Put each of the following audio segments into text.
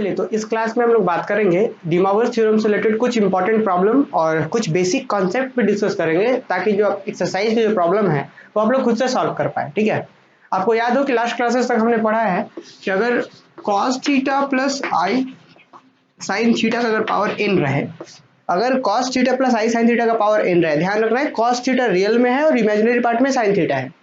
चलिए, तो इस क्लास में हम लोग बात करेंगे डी मॉर्गन थ्योरम से रिलेटेड कुछ इंपॉर्टेंट प्रॉब्लम और कुछ बेसिक कॉन्सेप्ट पे डिस्कस करेंगे, ताकि जो एक्सरसाइज की जो प्रॉब्लम है वो आप लोग खुद से सॉल्व कर पाए। ठीक है, आपको याद हो कि लास्ट क्लासेस तक हमने पढ़ा है कि अगर cos theta plus i sine theta का अगर पावर n रहे, अगर cos theta plus i sine theta का पावर n रहे, ध्यान रखना है cos थीटा रियल में है और इमेजिनरी पार्ट में साइन थीटा है।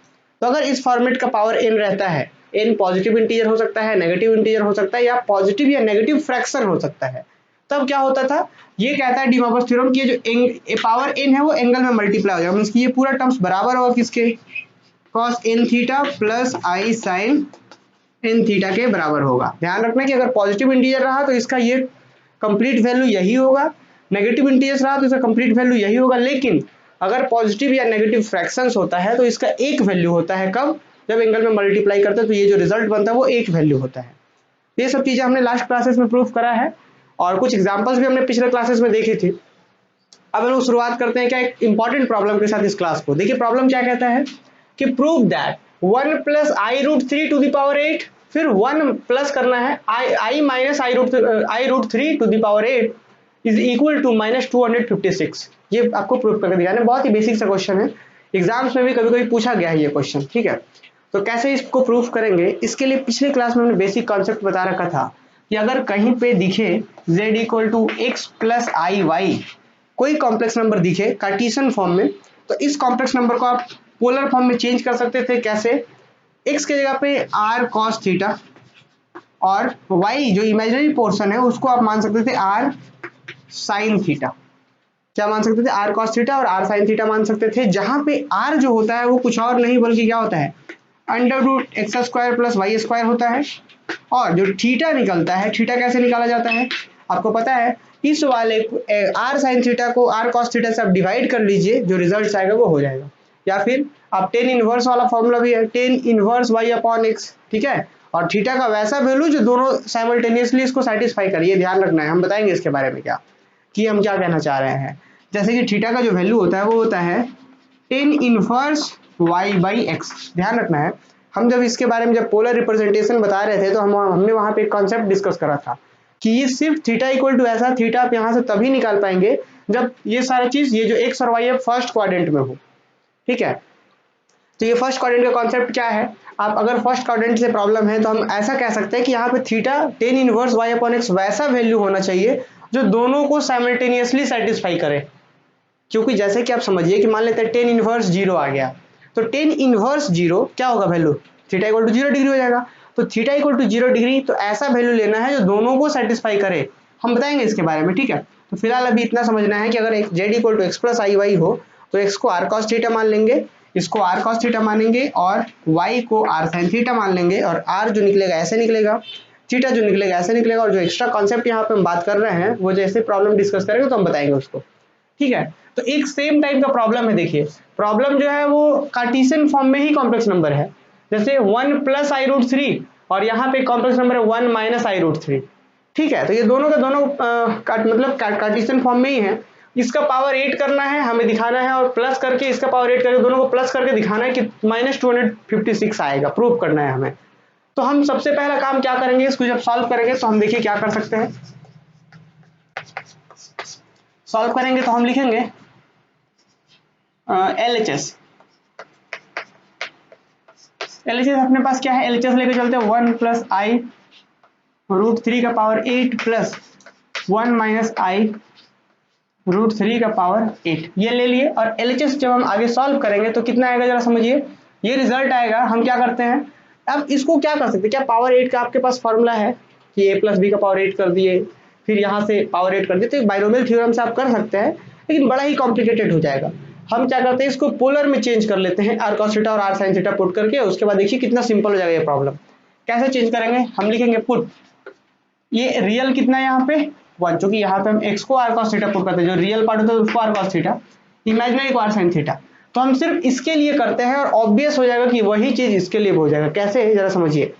तो अगर इस फॉर्मेट का पावर n रहता है, n पॉजिटिव इंटीजर हो सकता है, नेगेटिव इंटीजर हो सकता है, या पॉजिटिव या नेगेटिव फ्रैक्शन हो सकता है, तब क्या होता था, ये कहता है डी मॉर्गन थ्योरम की जो पावर n है वो एंगल में मल्टीप्लाई हो जाएगा, मींस कि ये पूरा टर्म्स बराबर होगा किसके, cos n theta plus i sign n theta के बराबर होगा। ध्यान रखना कि अगर पॉजिटिव इंटीजर रहा तो इसका ये कंप्लीट वैल्यू यही होगा, नेगेटिव इंटीजर रहा तो इसका कंप्लीट वैल्यू यही होगा, लेकिन अगर पॉजिटिव या नेगेटिव फ्रैक्शंस होता है तो इसका एक वैल्यू होता है, कब, जब एंगल में मल्टीप्लाई करते हैं तो ये जो रिजल्ट बनता है वो एक वैल्यू होता है। ये सब चीजें हमने लास्ट क्लासेस में प्रूव करा है और कुछ एग्जांपल्स भी हमने पिछले क्लासेस में देखे थे। अब हम लोग शुरुआत करते हैं क्या एक इंपॉर्टेंट प्रॉब्लम के साथ इस क्लास को। देखिए प्रॉब्लम क्या कहता है कि prove that 1 plus i root 3 to the power 8, फिर 1 प्लस करना है i minus i root 3 to the power 8 is equal to minus 256। ये आपको प्रूव करके दिखाना है, बहुत ही बेसिक सा क्वेश्चन है, एग्जाम्स में भी कभी कभी पूछा गया है ये क्वेश्चन। ठीक है, तो कैसे इसको प्रूफ करेंगे, इसके लिए पिछले क्लास में हमने बेसिक कॉन्सेप्ट बता रखा था कि अगर कहीं पे दिखे z equal to x plus i y, कोई कॉम्प्लेक्स नंबर दिखे कार्टेशियन फॉर्म में, तो इस कॉम्प्लेक्स नंबर को आप पोलर फॉर्म में चेंज कर सकते थे। कैसे, x के जगह पे r cos थीटा और y जो इमेजिनरी पोर्शन है उसको आप मान सकते थे r sin थीटा। क्या मान सकते थे, r cos थीटा और r sin थीटा मान सकते थे, जहां पे r जो होता है वो कुछ और नहीं बल्कि क्या होता है, under root x square plus y square होता है, और जो थीटा निकलता है, थीटा कैसे निकाला जाता है आपको पता है, इस वाले r sin थीटा को r cos थीटा से आप डिवाइड कर लीजिए, जो रिजल्ट आएगा वो हो जाएगा। या फिर आप टेन इनवर्स वाला फॉर्मूला भी है, tan inverse y upon x, ठीक है, और थीटा का वैसा वैल्यू जो दोनों साइमल्टेनियसली इसको सेटिस्फाई करिए। ध्यान रखना है, हम बताएंगे इसके बारे में क्या कि हम क्या कहना चाह रहे हैं। जैसे कि थीटा का जो वैल्यू होता है वो होता है tan inverse y by x. ध्यान रखना है, हम जब इसके बारे में जब पोलर रिप्रेजेंटेशन बता रहे थे तो हमने वहां पे एक कॉन्सेप्ट डिस्कस करा था कि ये सिर्फ थीटा इक्वल टू ऐसा थीटा आप यहाँ से तभी निकाल पाएंगे जब ये सारा चीज, ये जो एक्स और वाई है फर्स्ट क्वाड्रेंट में हो। ठीक है, तो ये फर्स्ट क्वाड्रेंट का कॉन्सेप्ट क्या है, आप अगर फर्स्ट क्वाड्रेंट से प्रॉब्लम है तो हम ऐसा कह सकते हैं कि यहाँ पे theta tan inverse y upon x वैसा वैल्यू होना चाहिए जो दोनों को साइमल्टेनियसली सेटिस्फाई करे। क्योंकि जैसे कि आप समझिए कि मान लेते हैं टेन इनवर्स जीरो आ गया, तो टेन इनवर्स जीरो क्या होगा value, theta equal to 0 degree हो जाएगा। तो थीटा इक्वल टू 0 डिग्री, तो ऐसा वैल्यू लेना है जो दोनों को सेटिस्फाई करे, हम बताएंगे इसके बारे में। ठीक है, तो फिलहाल अभी इतना समझना है कि अगर z equal to x plus i y हो तो x को r cos थीटा मान लेंगे, इसको r cos थीटा मानेंगे, और y को r sin थीटा मान लेंगे, और r जो निकलेगा ऐसे निकलेगा, थीटा जो निकलेगा ऐसे निकलेगा, और जो एक्स्ट्रा कॉन्सेप्ट यहाँ पे हम बात कर रहे हैं वो जैसे प्रॉब्लम डिस्कस करेंगे तो हम बताएंगे उसको। ठीक है, तो एक सेम टाइप का प्रॉब्लम है। देखिए प्रॉब्लम जो है वो कार्टेशियन फॉर्म में ही कॉम्प्लेक्स नंबर है, जैसे 1 प्लस आई रूट 3 और यहाँ पे कॉम्प्लेक्स नंबर है 1 माइनस आई रूट 3। ठीक है, तो ये दोनों का दोनों मतलब कार्टेशियन फॉर्म में ही है। इसका पावर 8 करना है हमें दिखाना है, और प्लस करके इसका पावर 8 करके दोनों को प्लस करके दिखाना है कि माइनस 256 आएगा, प्रूव करना है हमें। तो हम सबसे पहला काम क्या करेंगे, इसको जब सॉल्व करेंगे तो हम देखिए क्या कर सकते हैं। सॉल्व करेंगे तो हम लिखेंगे LHS अपने पास क्या है, LHS लेके चलते हैं 1 प्लस आई रूट 3 का power 8 plus 1 minus i root 3 का पावर 8, ये ले लिए। और LHS जब हम आगे सॉल्व करेंगे तो कितना आएगा जरा समझिए, ये रिजल्ट आएगा। हम क्या करते हैं, अब इसको क्या कर सकते हैं, क्या पावर 8 का आपके पास फॉर्मूला है कि a प्लस बी का पावर 8 कर दिए, फिर यहाँ से पावर 8 कर दिए, तो बाइनोमियल थ्योरम से आप कर सकते हैं, लेकिन बड़ा ही कॉम्प्लिकेटेड हो जाएगा। हम क्या करते हैं, इसको पोलर में चेंज कर लेते हैं, r cos थीटा और r sin थीटा पुट करके, उसके बाद देखिए कितना सिंपल हो जाएगा ये प्रॉब्लम। कैसे चेंज करेंगे, हम लिखेंगे पुट, ये रियल कितना है यहाँ पे 1, चूंकि यहाँ पे हम x को r cos थीटा पुट करते हैं, जो रियल पार्ट होता है उसको r cos थीटा, इमेजिनरी को r sin थीटा, तो हम सिर्फ इसके लिए करते हैं और ऑब्वियस हो जाएगा कि वही चीज इसके लिए हो जाएगा। कैसे जरा समझिए,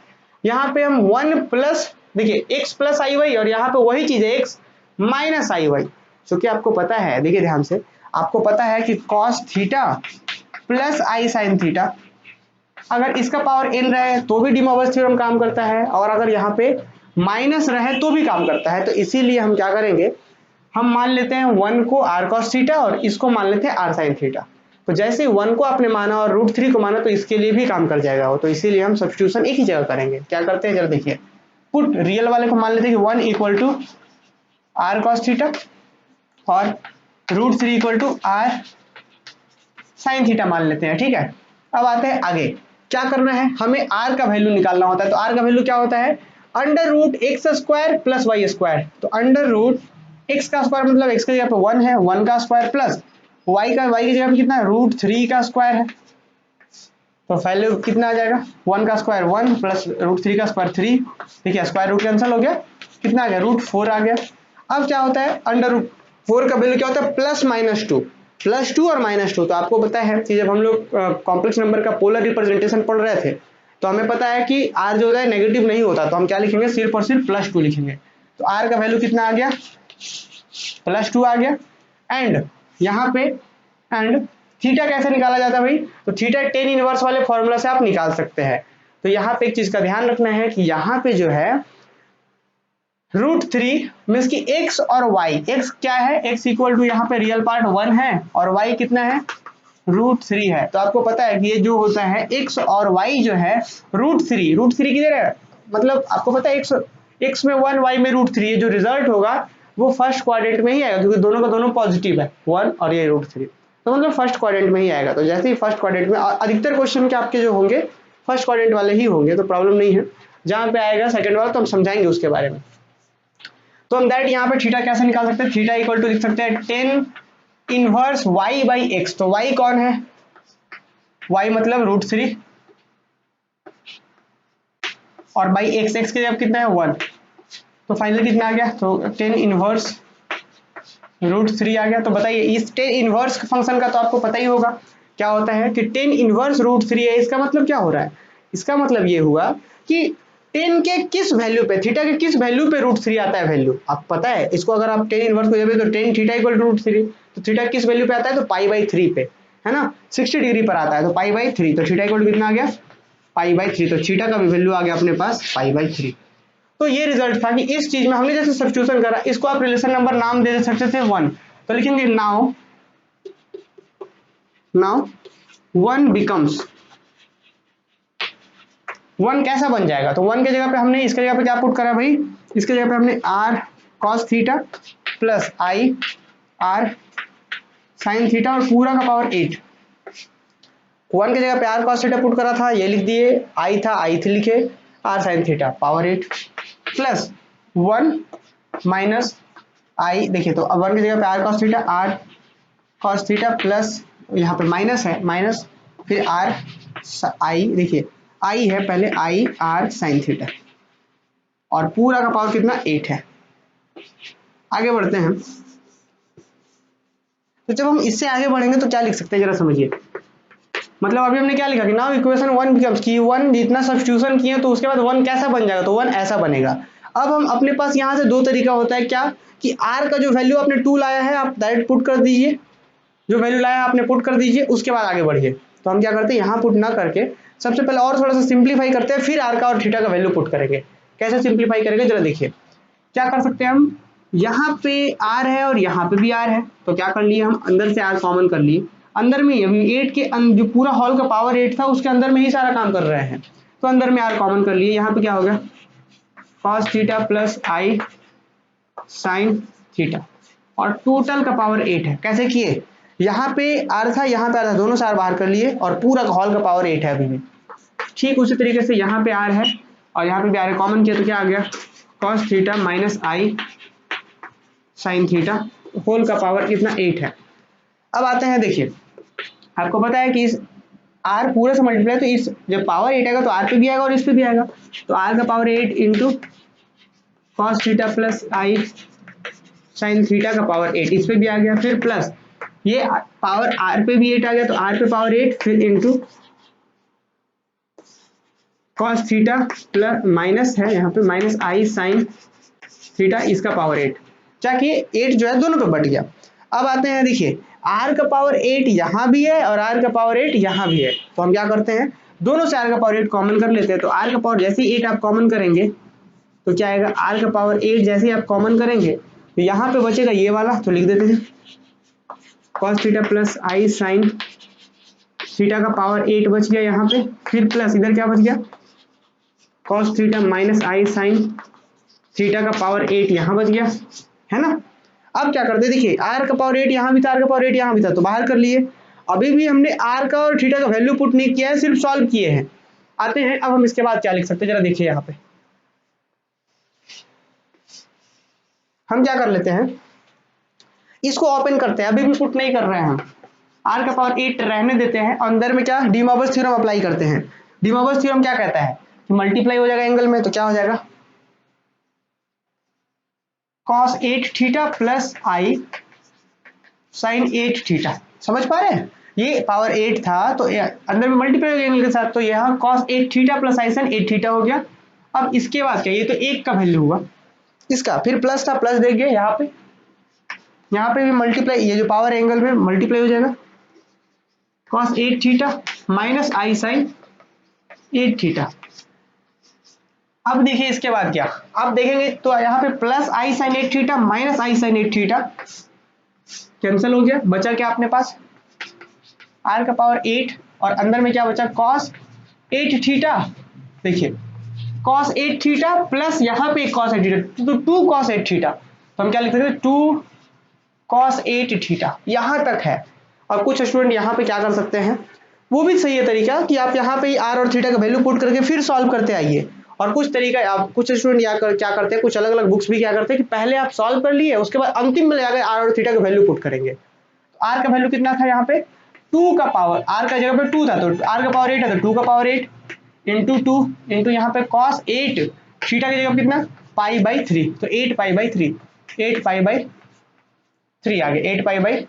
यहाँ पे हम 1 प्लस, देखिए x प्लस आई वाई, और यहाँ पे वही चीज है x माइनस आई वाई, क्योंकि आपको पता है, देखिए ध्यान से, आपको पता है कि cos theta plus i sine theta, अगर इसका पावर n रहे तो भी डी मॉर्गन थ्योरम काम करता है, और अगर यहाँ पे माइनस रहे तो भी काम करता है, तो इसीलिए हम क्या करेंगे, हम मान लेते हैं 1 को r cos थीटा और इसको मान लेते हैं r sin थीटा। तो जैसे 1 को आपने माना और √3 को माना तो इसके लिए भी काम कर जाएगा वो, तो इसीलिए हम सब्स्टिट्यूशन एक ही जगह करेंगे। क्या करते हैं जरा देखिए, पुट रियल वाले को मान लेते हैं कि 1 equal to r cos theta और √3 equal to r sin theta मान लेते हैं, ठीक है। अब आते हैं आगे, क्या करना है, हमें r का वैल्यू निकालना होता है। तो r का वैल्यू क्या होता है, under root x square plus y square. तो अंडर रूट एक्स का स्क्वायर मतलब एक्स की जगह पे 1 है, 1 का स्क्वायर प्लस वाई की जगह पे कितना है, √3 का स्क्वायर है। तो वैल्यू कितना आ जाएगा, 1 का स्क्वायर 1 प्लस √3 का स्क्वायर 3, ठीक है, स्क्वायर रूट कैंसिल हो गया, कितना आ गया, √4 आ गया। अब क्या होता है, अंडर रूट 4 का वैल्यू क्या होता है, +-2 और -2। तो आपको पता है कि जब हम लोग कॉम्प्लेक्स नंबर का पोलर रिप्रेजेंटेशन पढ़ रहे थे तो हमें पता है कि r जो होता है नेगेटिव नहीं होता, तो हम क्या लिखेंगे, सिर्फ और सिर्फ +2 लिखेंगे। तो r का वैल्यू कितना आ गया, +2 आ गया। एंड यहाँ पे एंड थीटा कैसे निकाला जाता है भाई, तो थीटा tan इनवर्स वाले फॉर्मूला से आप निकाल सकते हैं। तो यहाँ पे एक चीज का ध्यान रखना है कि यहाँ पे जो है √3 मीन्स की x और y, x क्या है, x इक्वल टू यहाँ पे रियल पार्ट 1 है और y कितना है, √3 है। तो आपको पता है कि ये जो होता है x और y जो है √3 किधर है, मतलब आपको पता है x में 1 y में √3, जो रिजल्ट होगा वो फर्स्ट क्वाड्रेंट में ही आएगा क्योंकि दोनों का दोनों पॉजिटिव है, 1 और ये √3, तो मतलब फर्स्ट क्वाड्रेंट में ही आएगा। तो जैसे ही फर्स्ट क्वाड्रेंट में, अधिकतर क्वेश्चन के आपके जो होंगे फर्स्ट क्वाड्रेंट वाले ही होंगे, तो प्रॉब्लम नहीं है। जहां पे आएगा सेकंड वाला तो हम समझाएंगे उसके बारे में। तो हम डायरेक्ट यहाँ पे थीटा कैसे निकाल सकते हैं, थीटा इक्वल टू लिख सकते हैं tan inverse y by x. तो y कौन है, y मतलब √3 और बाई एक्स, एक्स के जब कितना है 1, तो फाइनल कितना आ गया, तो tan इनवर्स √3 आ गया। तो बताइए इस tan इनवर्स फंक्शन का तो आपको पता ही होगा क्या होता है कि tan इनवर्स √3 है, इसका मतलब क्या हो रहा है, इसका मतलब ये हुआ कि tan के किस वैल्यू पे, थीटा के किस वैल्यू पे √3 आता है वैल्यू, आप पता है इसको, अगर आप tan इनवर्स को देते तो tan थीटा इक्वल टू √3, तो थीटा किस वैल्यू पे आता है, तो π/3 पे, है ना, 60 डिग्री पर आता है, तो π/3, तो थीटा इक्वल टू कितना आ गया, π/3, तो थीटा का भी वैल्यू आ गया अपने पास π/3। तो ये रिजल्ट था कि इस चीज में हमने जैसे सब्स्टिट्यूशन करा, इसको आप रिलेशन नंबर नाम दे सकते थे 1, तो लिखेंगे नाउ 1 बिकम्स 1 कैसा बन जाएगा, तो 1 के जगह पे हमने, इसके जगह पे क्या पुट करा भाई, इसके जगह पे हमने r cos theta plus i r sin theta और पूरा का पावर 8। 1 के जगह पे r cos थीटा पुट करा था, ये लिख दिए, i था i थी लिखे, r sin theta power 8 plus 1 minus i, देखिए तो अब 1 की जगह पे r cos थीटा प्लस यहाँ पे माइनस है, माइनस फिर r i, देखिए i है पहले, i r sin थीटा और पूरा का पावर कितना 8 है। आगे बढ़ते हैं, तो जब हम इससे आगे बढ़ेंगे तो क्या लिख सकते हैं जरा समझिए, मतलब अभी हमने क्या लिखा कि नाउ इक्वेशन 1 बिकम्स, कि 1 जितना सब्स्टिट्यूशन किए तो उसके बाद 1 कैसा बन जाएगा, तो 1 ऐसा बनेगा। अब हम अपने पास यहाँ से दो तरीका होता है, क्या कि r का जो वैल्यू आपने 2 लाया है आप डायरेक्ट पुट कर दीजिए, जो वैल्यू लाया आपने पुट कर दीजिए, उसके बाद आगे बढ़िए। तो हम क्या करते हैं, यहाँ पुट ना करके सबसे पहले और थोड़ा सा सिंप्लीफाई करते हैं, फिर r का और थीटा का वैल्यू पुट करेंगे। कैसे सिंप्लीफाई करेंगे जरा देखिए, क्या कर सकते हैं हम, यहाँ पे r है और यहाँ पे भी r है, तो क्या कर लिए हम, अंदर से r कॉमन कर लिए, अंदर में अभी 8 के जो पूरा हॉल का पावर 8 था उसके अंदर में ही सारा काम कर रहे हैं, तो अंदर में r कॉमन कर लिए, यहाँ पे क्या हो गया cos theta plus i sin theta और टोटल का पावर 8 है। कैसे किए, यहाँ पे r था यहाँ पे r था, दोनों से r बाहर कर लिए और पूरा हॉल का पावर 8 है अभी भी। ठीक उसी तरीके से यहाँ पे r है और यहाँ पे भी r है, कॉमन किया तो क्या आ गया cos theta minus i sin theta whole का पावर कितना 8 है। अब आते हैं, देखिए आपको पता है कि इस r पूरे से मल्टीप्लाई, तो इस जब पावर 8 आएगा तो r पे भी आएगा और इस पे भी आएगा, तो r का power 8 into cos theta plus i sin theta का पावर 8 इस पे भी आ गया, फिर प्लस ये पावर r पे भी 8 आ गया तो r पे पावर 8, फिर into cos theta plus minus है यहाँ पे माइनस i sin थीटा इसका पावर 8, ताकि 8 जो है दोनों पे बढ़ गया। अब आते हैं, देखिए r का पावर 8 यहाँ भी है और r का पावर 8 यहाँ भी है, तो हम क्या करते हैं दोनों से r का पावर 8 कॉमन कर लेते हैं, तो r का पावर जैसे ही 8 आप कॉमन करेंगे तो क्या आएगा r का पावर 8, जैसे ही आप कॉमन करेंगे तो यहाँ पे बचेगा ये वाला, तो लिख देते हैं cos theta plus i sine theta का पावर 8 बच गया यहाँ पे, फिर प्लस इधर क्या बच गया cos theta minus i sine theta का पावर 8 यहाँ बच गया, है ना। अब क्या करते हैं, देखिए r का पावर 8 यहाँ भी था, r का पावर 8 यहाँ भी था, तो बाहर कर लिए। अभी भी हमने r का और थीटा का वैल्यू पुट नहीं किया है, सिर्फ सॉल्व किए हैं। आते हैं अब हम इसके बाद क्या लिख सकते हैं, जरा देखिए यहाँ पे हम क्या कर लेते हैं, इसको ओपन करते हैं, अभी भी पुट नहीं कर रहे हैं हम, r का पावर 8 रहने देते हैं, अंदर में क्या डी मॉर्गन थ्योरम अप्लाई करते हैं। डी मॉर्गन थ्योरम क्या कहता है कि मल्टीप्लाई हो जाएगा एंगल में, तो क्या हो जाएगा cos 8 theta plus i sign 8 theta. समझ पा रहे हैं, ये पावर 8 था तो अंदर में मल्टीप्लाई हो गया एंगल के साथ, तो यहाँ cos 8 theta plus i sign 8 theta हो गया। अब इसके बाद क्या, ये तो 1 का वैल्यू हुआ इसका, फिर प्लस था प्लस देख गया, यहाँ पे भी मल्टीप्लाई, ये जो पावर एंगल में मल्टीप्लाई हो जाएगा cos 8 theta minus i sign 8 theta. अब देखिए इसके बाद क्या, अब देखेंगे तो यहाँ पे plus i sign 8 theta minus i sign 8 theta cancel हो गया, बचा क्या अपने पास r का पावर 8 और अंदर में क्या बचा cos 8 थीटा। देखिए cos 8 थीटा प्लस यहाँ पे cos 8 थीटा, तो 2 cos 8 थीटा, तो हम क्या लिख सकते हैं 2 cos 8 थीटा, यहाँ तक है। और कुछ स्टूडेंट यहाँ पे क्या कर सकते हैं, वो भी सही है तरीका कि आप यहाँ पे r और थीटा का वैल्यू पुट करके फिर सॉल्व करते आइए। और कुछ तरीका आप कुछ स्टूडेंट क्या करते हैं, कुछ अलग अलग बुक्स भी क्या करते हैं कि पहले आप सॉल्व कर लिए, उसके बाद अंतिम में जाकर r और थीटा का वैल्यू पुट करेंगे। तो r का वैल्यू कितना था यहाँ पे 2 का पावर, r का जगह पे 2 था तो r का पावर 8 है, तो 2 का पावर 8 इंटू 2 इंटू यहाँ पे cos 8 थीटा की जगह कितना पाई बाई 3, तो 8 पाई बाई 3, 8 पाई बाई 3 आ गया, 8 पाई बाई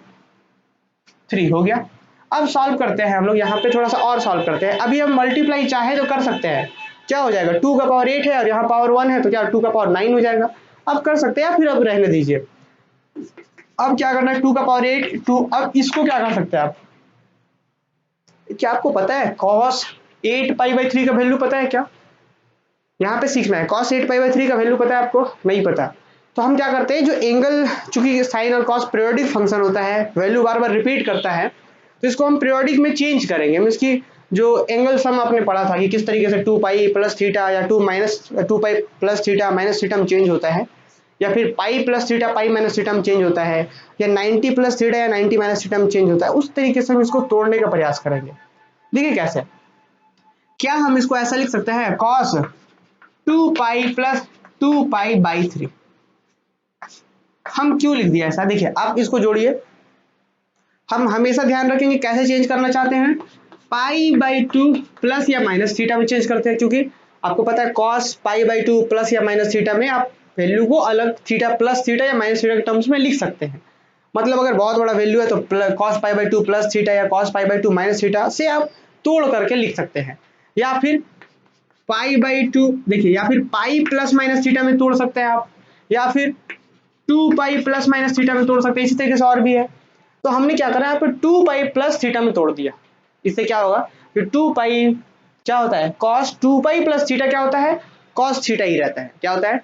3 हो गया। अब सॉल्व करते हैं हम लोग, यहाँ पे थोड़ा सा और सॉल्व करते हैं। अभी हम मल्टीप्लाई चाहे तो कर सकते हैं, क्या हो जाएगा 2 का पावर 8 है और यहाँ पावर 1 है, तो क्या 2 का पावर 9 हो जाएगा। अब कर सकते हैं, फिर अब रहने दीजिए। अब क्या करना है 2 का पावर 8 2, अब इसको क्या कर सकते हैं आप, क्या आपको पता है cos 8 पाई बाई 3 का वैल्यू पता है क्या, यहाँ पे सीखना है। cos 8 पाई बाई 3 का वैल्यू पता है आपको, नहीं पता, तो हम क्या करते हैं, जो एंगल चूंकि साइन और cos पीरियोडिक फंक्शन होता है, वैल्यू बार बार रिपीट करता है, तो इसको हम पीरियोडिक में चेंज करेंगे। हम इसकी जो एंगल सम आपने पढ़ा था कि किस तरीके से 2 पाई प्लस थीटा या 2 pi plus theta minus theta में चेंज होता है, या फिर pi plus theta pi minus theta में चेंज होता है, या 90 प्लस थीटा या 90 माइनस थीटा में चेंज होता है, उस तरीके से हम इसको तोड़ने का प्रयास करेंगे। देखिए कैसे, क्या हम इसको ऐसा लिख सकते हैं cos 2 pi plus 2 pi by 3। हम क्यों लिख दिया ऐसा, देखिए आप इसको जोड़िए, हम हमेशा ध्यान रखेंगे कैसे चेंज करना चाहते हैं, पाई बाई 2 प्लस या माइनस थीटा में चेंज करते हैं, क्योंकि आपको पता है cos पाई बाई 2 प्लस या माइनस थीटा में आप वैल्यू को अलग थीटा प्लस थीटा या माइनस थीटा के टर्म्स में लिख सकते हैं। मतलब अगर बहुत बड़ा वैल्यू है तो cos pi by 2 plus theta या cos pi by 2 minus theta से आप तोड़ करके लिख सकते हैं, या फिर पाई बाई 2, देखिए या फिर पाई प्लस माइनस थीटा में तोड़ सकते हैं आप, या फिर 2 पाई प्लस माइनस थीटा में तोड़ सकते हैं, इसी तरीके से और भी है। तो हमने क्या करा, यहाँ पे 2 पाई प्लस थीटा में तोड़ दिया। इससे क्या होगा कि 2 पाई क्या होता है cos 2 पाई प्लस थीटा क्या होता है cos थीटा ही रहता है, क्या होता है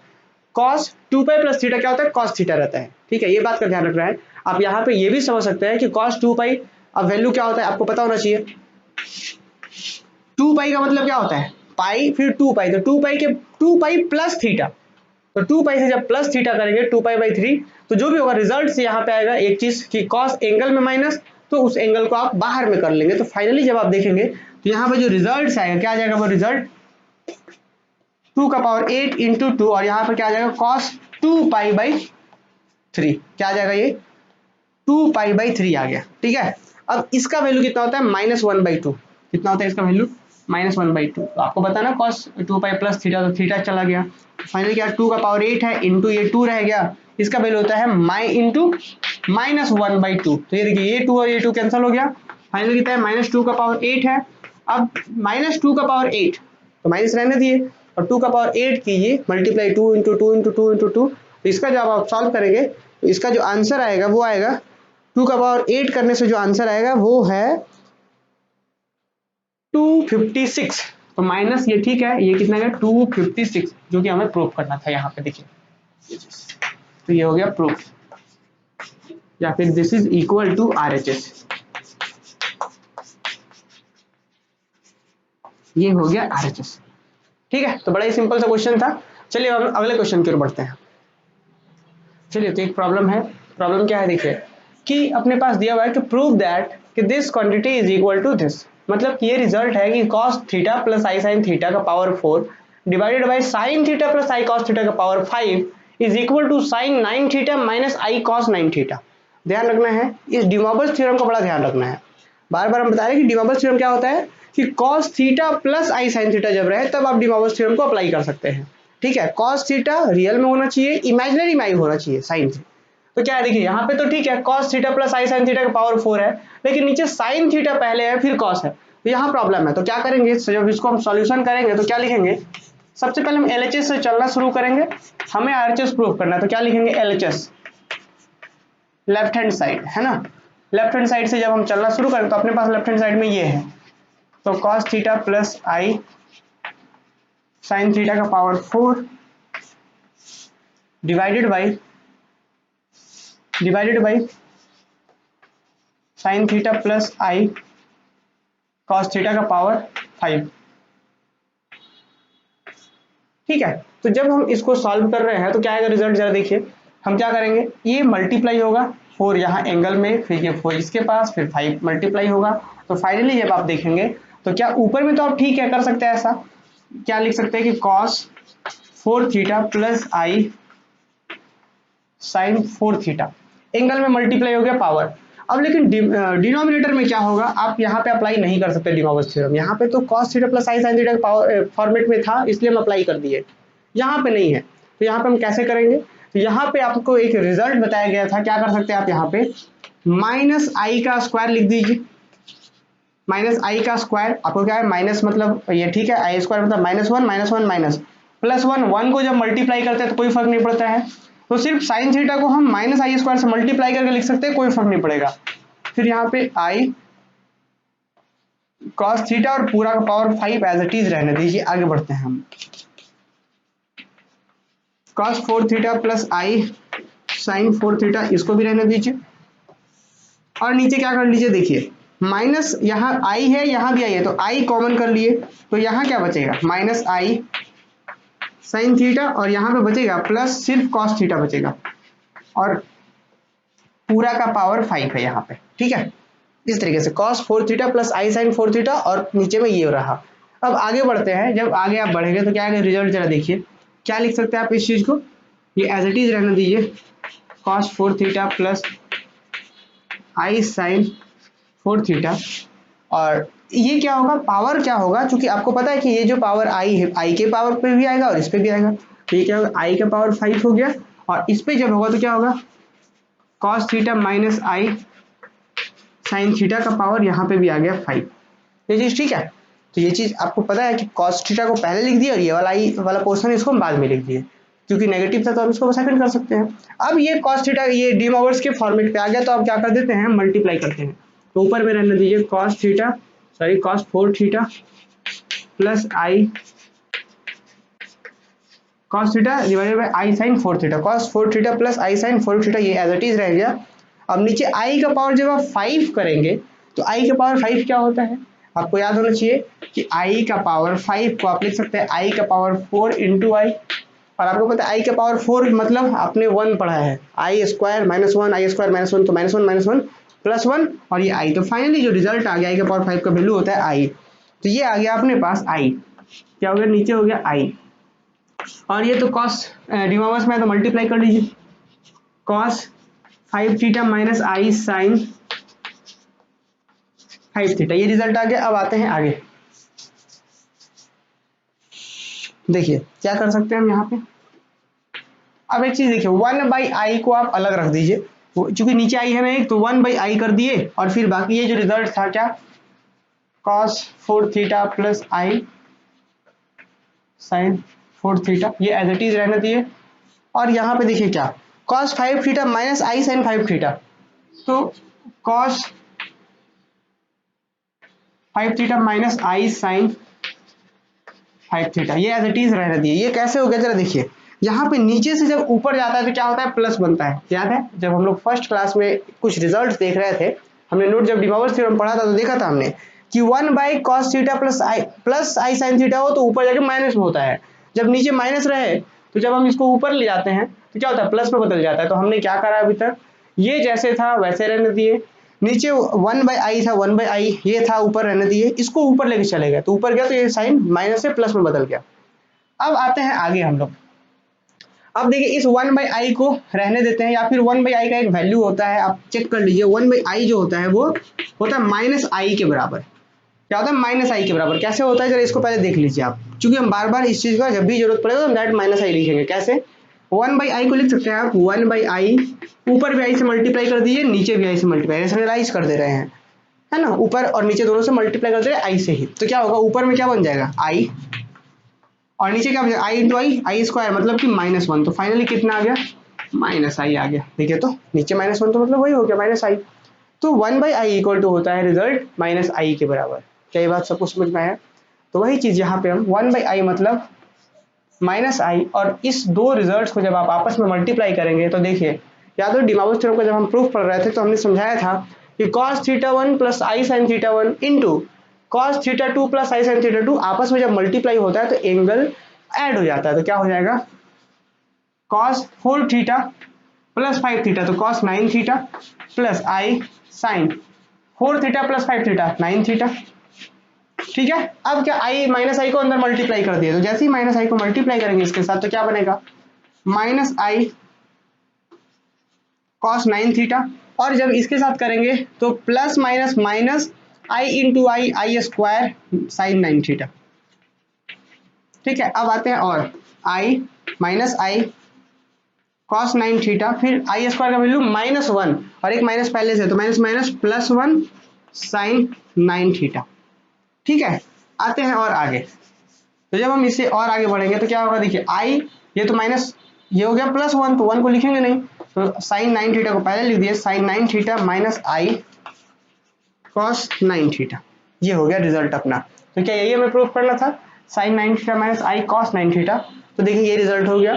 cos 2 पाई प्लस थीटा क्या होता है cos थीटा रहता है। ठीक है, ये बात का ध्यान रखना है। आप यहाँ पे ये भी समझ सकते हैं कि cos 2 पाई अब वैल्यू क्या होता है आपको पता होना चाहिए। 2 पाई का मतलब क्या होता है पाई फिर 2 पाई, तो 2 पाई के 2 पाई प्लस थीटा, तो 2 पाई से जब प्लस थीटा करेंगे 2 पाई बाई 3, तो जो भी होगा रिजल्ट से यहाँ पे आएगा एक चीज कि cos एंगल में माइनस, तो उस एंगल को आप बाहर में कर लेंगे। तो फाइनली जब आप देखेंगे तो यहाँ पे जो रिजल्ट आएगा क्या आ जाएगा, वो रिजल्ट 2 का पावर 8 इंटू 2 और यहाँ पे क्या आ जाएगा cos 2 पाई बाई 3, क्या आ जाएगा ये 2 पाई बाई 3 आ गया। ठीक है, अब इसका वैल्यू कितना होता है -1/2, कितना होता है इसका वैल्यू -1/2। तो आपको पता ना cos 2 पाई प्लस थीटा, तो थीटा चला गया, फाइनली क्या 2 का पावर 8 है इंटू ये 2 रह गया, इसका वैल्यू होता है -1/2। तो ये देखिए ये 2 और ये 2 कैंसिल हो गया, फाइनली कितना है -2 का पावर 8 है। अब -2 का पावर 8 तो माइनस रहने दिए, और 2 का पावर 8 कीजिए मल्टीप्लाई 2 इंटू 2 इंटू 2 इंटू 2, तो इसका जब आप सॉल्व करेंगे तो इसका जो आंसर आएगा वो आएगा 2 का पावर 8 करने से जो आंसर आएगा वो है 256। तो माइनस ये ठीक है, ये कितना गया 256 जो कि हमें प्रूफ करना था यहाँ पे देखिए ये चीज। तो ये हो गया प्रूफ, या फिर this is equal to RHS। ये हो गया RHS। ठीक है, तो बड़ा ही सिंपल सा क्वेश्चन था। चलिए हम अगले क्वेश्चन की ओर बढ़ते हैं। चलिए, तो एक प्रॉब्लम है। प्रॉब्लम क्या है देखिए कि अपने पास दिया हुआ है कि प्रूव दैट कि this quantity is equal to this, मतलब कि ये रिजल्ट है कि cos theta plus i sine theta का power 4 divided by sin theta plus i cos theta का power 5 is equal to sin 9 theta minus i cos 9 theta. ध्यान रखना है, इस डी मॉर्गन्स थ्योरम का बड़ा ध्यान रखना है। बार बार हम बता रहे हैं कि डी मॉर्गन्स थ्योरम क्या होता है कि cos theta plus i sine theta जब रहे तब आप डी मॉर्गन्स थ्योरम को अप्लाई कर सकते हैं। ठीक है, cos थीटा रियल में होना चाहिए, इमेजिनरी में होना चाहिए साइन से। तो क्या है देखिए यहाँ पे तो ठीक है cos theta plus i sine theta का पावर 4 है, लेकिन नीचे sin थीटा पहले है फिर cos है, तो यहाँ प्रॉब्लम है। तो क्या करेंगे, जब इसको हम सॉल्यूशन करेंगे तो क्या लिखेंगे, सबसे पहले हम LHS से चलना शुरू करेंगे, हमें RHS प्रूव करना है। तो क्या लिखेंगे, LHS लेफ्ट हैंड साइड है ना, लेफ्ट हैंड साइड से जब हम चलना शुरू करें तो अपने पास लेफ्ट हैंड साइड में ये है, तो cos theta plus i sine theta का power 4 divided by sine theta plus i cos theta का पावर 5। ठीक है, तो जब हम इसको सॉल्व कर रहे हैं तो क्या आएगा रिजल्ट, जरा देखिए। हम क्या करेंगे, ये मल्टीप्लाई होगा 4 यहाँ एंगल में, फिर ये 4 इसके पास, फिर 5 मल्टीप्लाई होगा। तो फाइनली जब आप देखेंगे तो क्या ऊपर में तो आप ठीक है कर सकते हैं, ऐसा क्या लिख सकते हैं कि cos 4 theta plus i sine 4 theta, angle में मल्टीप्लाई हो गया पावर। अब लेकिन डिनोमिनेटर में क्या होगा, आप यहाँ पे अप्लाई नहीं कर सकते डी मॉर्गन्स थ्योरम। यहाँ पे तो cos theta plus i sine theta का पावर फॉर्मेट में था इसलिए हम अप्लाई कर दिए, यहाँ पे नहीं है। तो यहाँ पे हम कैसे करेंगे, तो यहाँ पे आपको एक रिजल्ट बताया गया था, क्या कर सकते हैं आप यहाँ पे माइनस आई का स्क्वायर लिख दीजिए। माइनस आई का स्क्वायर आपको क्या है, माइनस मतलब ये ठीक है, आई स्क्वायर मतलब -1 माइनस प्लस 1 को जब मल्टीप्लाई करते हैं तो कोई फर्क नहीं पड़ता है, तो सिर्फ साइन थीटा को हम माइनस आई स्क्वायर से मल्टीप्लाई करके लिख सकते हैं, कोई फर्क नहीं पड़ेगा। फिर यहाँ पे आई cos थीटा और पूरा का पावर 5 एज इट इज रहने दीजिए। आगे बढ़ते हैं हम, cos 4 theta plus i sine 4 theta इसको भी रहने दीजिए, और नीचे क्या कर लीजिए देखिए, माइनस यहाँ आई है यहाँ भी आई है तो आई कॉमन कर लिए, तो यहाँ क्या बचेगा माइनस आई साइन थीटा, और यहाँ पे बचेगा प्लस सिर्फ cos थीटा बचेगा, और पूरा का पावर 5 है यहाँ पे। ठीक है, इस तरीके से cos 4 theta plus i sine 4 theta, और नीचे में ये रहा। अब आगे बढ़ते हैं, जब आगे आप बढ़ेंगे तो क्या आएगा रिजल्ट, जरा देखिए क्या लिख सकते हैं आप इस चीज को, ये एज इट इज रहने दीजिए, cos 4 theta plus i sine 4 theta, और ये क्या होगा, पावर क्या होगा, क्योंकि आपको पता है कि ये जो पावर आई है आई के पावर पे भी आएगा और इस पे भी आएगा, तो ये क्या होगा आई का पावर 5 हो गया, और इस पे जब होगा तो क्या होगा cos theta minus i sine theta का पावर यहाँ पे भी आ गया 5। ये चीज ठीक है, तो ये चीज आपको पता है कि cos थीटा को पहले लिख दिया और ये वाला आई वाला पोर्शन इसको हम बाद में लिख दिए, क्योंकि नेगेटिव था तो हम इसको सेकंड कर सकते हैं। अब ये cos थीटा ये डी मॉर्गन्स के फॉर्मेट पे आ गया, तो आप क्या कर देते हैं मल्टीप्लाई करते हैं, तो ऊपर में रहने दीजिए cos 4 theta plus i cos theta divided by i sine 4 theta, cos 4 theta plus i sine 4 theta, ये एज इट इज रह गया। अब नीचे आई का पावर जब आप 5 करेंगे तो आई का पावर 5 क्या होता है, आपको याद होना चाहिए कि आई का पावर 5 को आप लिख सकते हैं आई का पावर 4 इंटू आई, और आपको पता है आई का पावर 4 मतलब आपने 1 पढ़ा है, आई स्क्वायर -1 आई स्क्वायर -1 तो -1 प्लस 1, और ये आई। तो फाइनली जो रिजल्ट आ गया आई का पावर 5 का वैल्यू होता है आई, तो ये आ गया अपने पास आई, क्या हो गया नीचे हो गया आई, और ये तो cos डी मॉर्गन्स में तो मल्टीप्लाई कर लीजिए, cos 5 theta minus i sign 5 theta, ये रिजल्ट आ गया। अब आते हैं आगे, देखिए क्या कर सकते हैं हम यहाँ पे। अब एक चीज देखिए 1/i को आप अलग रख दीजिए, चूंकि नीचे आई है ना एक, तो 1/i कर दिए, और फिर बाकी ये जो रिजल्ट था क्या cos 4 theta plus i sine 4 theta, ये एज इट इज रहने दिए, और यहाँ पे देखिए क्या cos 5 theta minus i sign 5 theta, तो cos 5 theta minus i sign 5 theta, ये एज इट इज रहने दिए। ये कैसे हो गया जरा देखिए, यहाँ पे नीचे से जब ऊपर जाता है तो क्या होता है, प्लस बनता है। याद है जब हम लोग फर्स्ट क्लास में कुछ रिजल्ट देख रहे थे, हमने नोट जब डिमॉवर्स थ्योरम पढ़ा था तो देखा था हमने कि 1/cos theta plus i sine theta हो तो ऊपर जाके माइनस में होता है। जब नीचे माइनस रहे तो जब हम इसको ऊपर ले जाते हैं तो क्या होता है, प्लस में बदल जाता है। तो हमने क्या करा अभी तक, ये जैसे था वैसे रहने दिए, नीचे 1/i था, 1/i ये था, ऊपर रहने दिए, इसको ऊपर लेके चले गए तो ऊपर गया तो ये साइन माइनस से प्लस में बदल गया। अब आते हैं आगे हम लोग। अब देखिए इस 1/i को रहने देते हैं, या फिर 1/i का एक वैल्यू होता है, आप चेक कर लीजिए। 1/i जो होता है वो होता है -i के बराबर। क्या होता है, -i के बराबर। कैसे होता है जरा इसको पहले देख लीजिए आप, क्योंकि हम बार बार इस चीज का जब भी जरूरत पड़ेगा तो हम डायरेक्ट -i लिखेंगे। कैसे, 1/i को लिख सकते हैं आप 1/i, ऊपर भी i से मल्टीप्लाई कर दीजिए, नीचे भी i से मल्टीप्लाई, रेशनलाइज कर दे रहे हैं, है ना, ऊपर और नीचे दोनों से मल्टीप्लाई कर दे रहे हैं i से ही। तो क्या होगा, ऊपर में क्या बन जाएगा i, और नीचे क्या बन जाएगा i इंटू आई स्क्वायर, मतलब कि -1। तो फाइनली कितना आ गया, -i आ गया। देखिए तो नीचे -1 तो मतलब वही हो गया -i। तो 1/i इक्वल टू होता है रिजल्ट -i के बराबर। क्या ये बात सबको समझ में आया? तो वही चीज यहाँ पे हम 1/i मतलब -i, और इस दो रिजल्ट्स को जब आप आपस में मल्टीप्लाई करेंगे तो देखिए, याद हो डिमॉवर्स थ्योरम का जब हम प्रूफ पढ़ रहे थे तो हमने समझाया था कि cos θ1 plus i sign θ1 into cos θ2 plus i sign θ2 आपस में जब मल्टीप्लाई होता है तो एंगल ऐड हो जाता है। तो क्या हो जाएगा, cos 4θ प्लस 5θ, तो cos 9θ plus i sign 4θ plus 5θ 9θ। ठीक है, अब क्या i -i को अंदर मल्टीप्लाई कर दिया, तो जैसे ही -i को मल्टीप्लाई करेंगे इसके साथ तो क्या बनेगा, -i cos 9θ, और जब इसके साथ करेंगे तो plus minus minus i into i square sine 9θ। ठीक है, अब आते हैं और i -i cos 9θ, फिर आई स्क्वायर का वैल्यू -1 और एक माइनस पहले से, तो माइनस माइनस +1 साइन 9θ। ठीक है, आते हैं और आगे। तो जब हम इससे और आगे बढ़ेंगे तो क्या होगा, देखिए i, ये तो माइनस, ये हो गया +1, तो 1 को लिखेंगे नहीं, तो साइन 9θ को पहले लिख दिए, साइन 9θ माइनस आई cos 9θ, ये हो गया रिजल्ट अपना। तो क्या यही हमें प्रूफ करना था, साइन 9θ माइनस आई cos 9θ। तो देखिए ये रिजल्ट हो गया।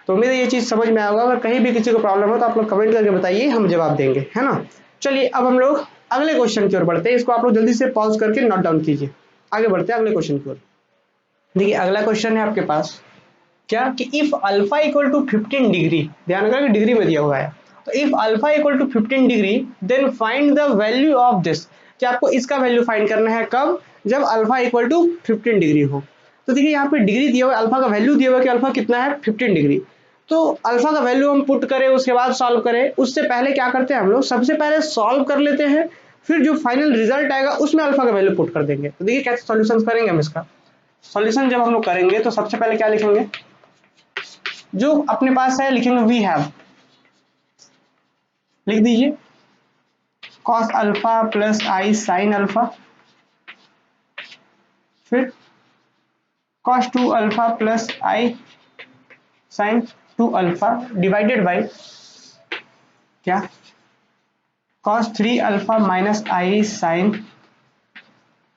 तो उम्मीद है ये चीज समझ में आएगा। अगर कहीं भी किसी को प्रॉब्लम हो तो आप लोग कमेंट करके बताइए, हम जवाब देंगे, है ना। चलिए अब हम लोग अगले क्वेश्चन की ओर बढ़ते हैं। इसको आप लोग जल्दी से पॉज करके नोट डाउन कीजिए। आगे बढ़ते हैं अगले क्वेश्चन की ओर। देखिए अगला क्वेश्चन है आपके पास क्या, कि if alpha equal to 15 degree, ध्यान रखना कि डिग्री में दिया हुआ है, तो if alpha equal to 15 degree then find the value of this. क्या आपको इसका वैल्यू फाइंड करना है, कब, जब अल्फा इक्वल टू 15 डिग्री हो। तो देखिए यहाँ पे डिग्री दिया हुआ है, अल्फा का वैल्यू दिया हुआ है कि अल्फा कितना है, 15 डिग्री। तो अल्फा का वैल्यू हम पुट करें उसके बाद सॉल्व करें, उससे पहले क्या करते हैं हम लोग, सबसे पहले सॉल्व कर लेते हैं, फिर जो फाइनल रिजल्ट आएगा उसमें अल्फा का वैल्यू पुट कर देंगे। तो देखिए कैसे सॉल्यूशन करेंगे हम इसका। सॉल्यूशन जब हम लोग करेंगे तो सबसे पहले क्या लिखेंगे, जो अपने पास है लिखेंगे वी हैव, लिख दीजिए cos alpha plus i sine alpha, फिर cos 2 alpha plus i sine 2 alpha divided by क्या, cos 3 alpha minus i sine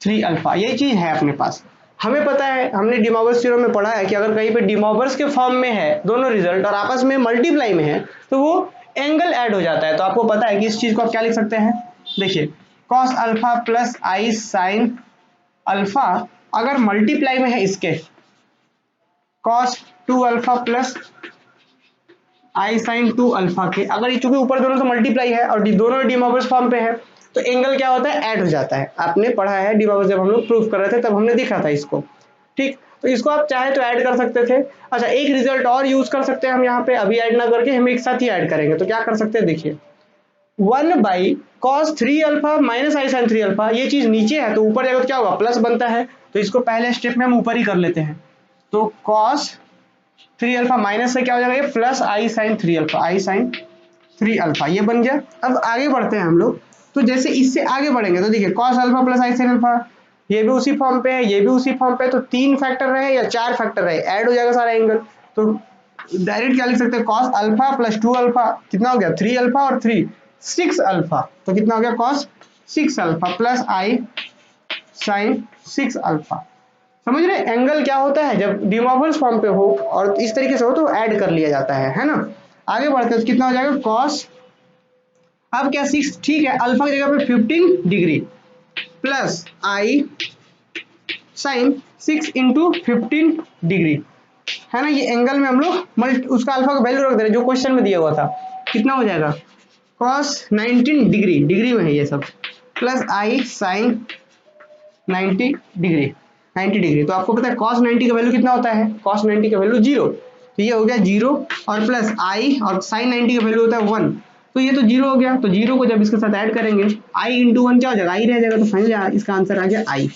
3 alpha. ये चीज है अपने पास। हमें पता है, हमने डिमॉवर्स थ्योरम में पढ़ा है कि अगर कहीं पे डिमॉवर्स के फॉर्म में है दोनों रिजल्ट और आपस में मल्टीप्लाई में है तो वो एंगल ऐड हो जाता है। तो आपको पता है कि इस चीज को आप क्या लिख सकते हैं, देखिए cos alpha plus i sine alpha अगर मल्टीप्लाई में है इसके cos 2 alpha plus i sine 2 alpha के, अगर ये चूंकि ऊपर दोनों से मल्टीप्लाई है और दोनों डिमॉवर्स फॉर्म पे है तो एंगल क्या होता है, ऐड हो जाता है। आपने पढ़ा है डिमॉवर्स, जब हम लोग प्रूफ कर रहे थे तब हमने देखा था इसको। ठीक, तो इसको आप चाहे तो ऐड कर सकते थे। अच्छा एक रिजल्ट और यूज कर सकते हैं हम यहाँ पे, अभी ऐड ना करके हम एक साथ ही ऐड करेंगे। तो क्या कर सकते हैं, देखिए 1/cos 3 alpha minus i sine 3 alpha, ये चीज नीचे है तो ऊपर जाएगा तो क्या होगा, प्लस बनता है। तो इसको पहले स्टेप में हम ऊपर ही कर लेते हैं। तो cos 3 अल्फा माइनस से क्या हो जाएगा, plus i sine 3 alpha, I sine 3 alpha, ये बन गया। अब आगे बढ़ते हैं हम लोग। तो जैसे इससे आगे बढ़ेंगे तो देखिए cos alpha plus i sine alpha, ये भी उसी फॉर्म पे है, ये भी उसी फॉर्म पे है, तो 3 फैक्टर रहे या 4 फैक्टर रहे, ऐड हो जाएगा सारा एंगल। तो डायरेक्ट क्या लिख सकते हैं, cos अल्फा प्लस 2 अल्फा कितना हो गया, 3 अल्फा और 3 6 अल्फा, तो कितना हो गया cos 6 alpha plus i sign 6 alpha. समझ रहे? एंगल क्या होता है जब डी मॉर्गन्स फॉर्म पे हो और इस तरीके से हो तो ऐड कर लिया जाता है ना। आगे बढ़ते हैं, कितना हो जाएगा कॉस, अब क्या 6, ठीक है, अल्फा की जगह पे 15 degree plus i sign 6 into 15 degree, है ना। ये एंगल में हम लोग उसका अल्फा का वैल्यू रख दे रहे जो क्वेश्चन में दिया हुआ था, कितना हो जाएगा cos 19 डिग्री, डिग्री में है ये सब, plus i sign 90 degree, 90 degree. तो आपको पता है cos 90 का वैल्यू कितना होता है, cos 90 का वैल्यू 0, तो ये हो गया 0 और प्लस आई और साइन 90 का वैल्यू होता है 1, तो ये तो 0 हो गया, तो 0 को जब इसके साथ ऐड करेंगे i इंटू 1 क्या हो जाएगा, आई रह जाएगा, तो फाइनली इसका आंसर आ गया आई।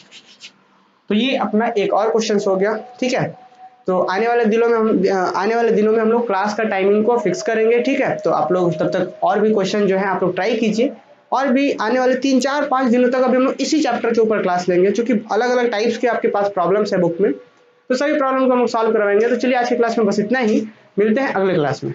तो ये अपना एक और क्वेश्चन हो गया, ठीक है। तो आने वाले दिनों में हम लोग क्लास का टाइमिंग को फिक्स करेंगे, ठीक है। तो आप लोग तब तक और भी क्वेश्चन जो है आप लोग ट्राई कीजिए, और भी आने वाले 3-4-5 दिनों तक अभी हम लोग इसी चैप्टर के ऊपर क्लास लेंगे, क्योंकि अलग अलग टाइप्स के आपके पास प्रॉब्लम्स है बुक में, तो सभी प्रॉब्लम को हम लोग सॉल्व करवाएंगे। तो चलिए आज की क्लास में बस इतना ही, मिलते हैं अगले क्लास में।